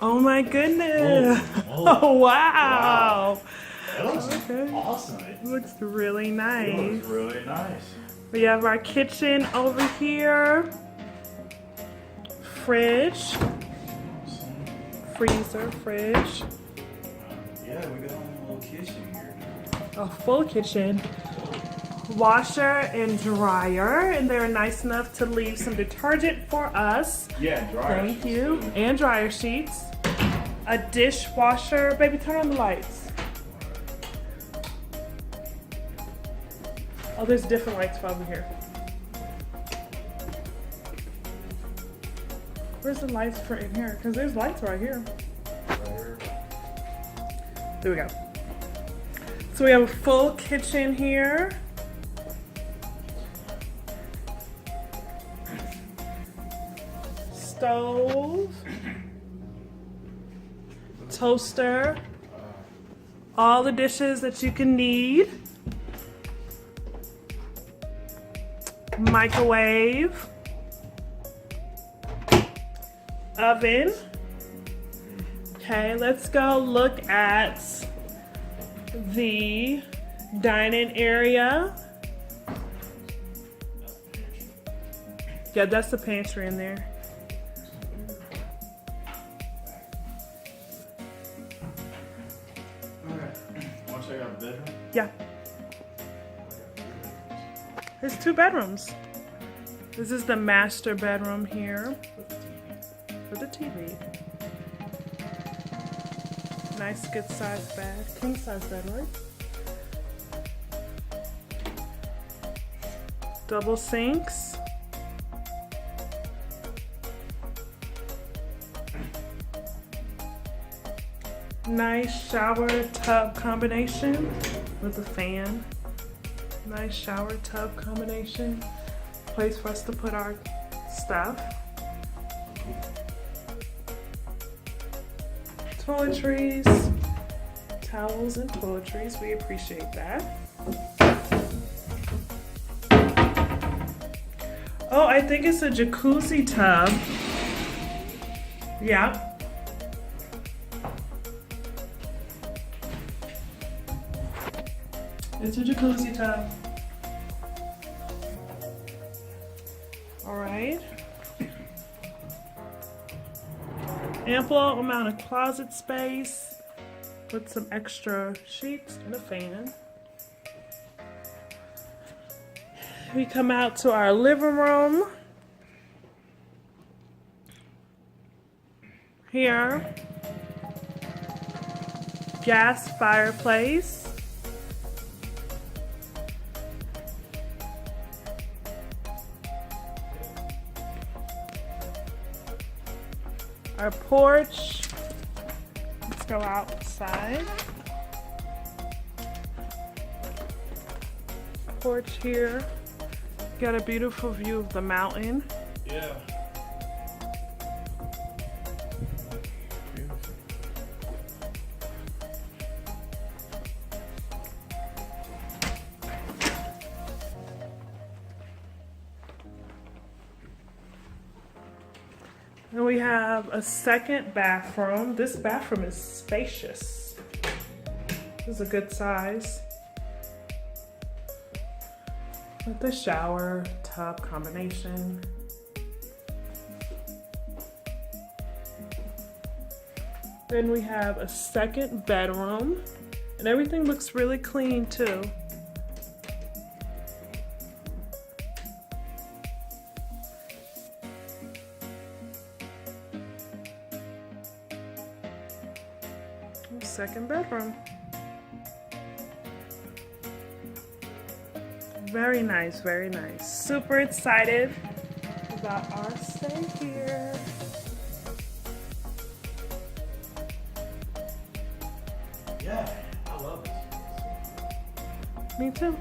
Oh my goodness. Oh, wow. That looks awesome. It looks really nice. It looks really nice. We have our kitchen over here. Fridge. Freezer, fridge. Yeah, we got a little kitchen here. A full kitchen. Washer and dryer, and they're nice enough to leave some detergent for us. Yeah, dryer. Thank you. And dryer sheets. A dishwasher. Baby, turn on the lights. Oh, there's different lights for over here. Where's the lights for in here? Because there's lights right here. There we go. So we have a full kitchen here. Stove. Toaster. All the dishes that you can need. Microwave. Oven. Okay, let's go look at the dining area. Yeah, that's the pantry in there. Want to check out the bedroom? Yeah. There's 2 bedrooms. This is the master bedroom here. For the TV. Nice, good size bed. King size bed, right? Double sinks. Nice shower tub combination with a fan. Nice shower tub combination. Place for us to put our stuff. Toiletries, towels and toiletries, we appreciate that. Oh, I think it's a jacuzzi tub. Yeah. It's a jacuzzi tub. All right. Ample amount of closet space. Put some extra sheets and a fan. We come out to our living room. Here. Gas fireplace. Our porch. Let's go outside. Porch here. Got a beautiful view of the mountain. Yeah. And we have a second bathroom. This bathroom is spacious. This is a good size. With the shower tub combination. Then we have a second bedroom. And everything looks really clean too. Second bedroom. Very nice, very nice. Super excited about our stay here. Yeah, I love it. Me too.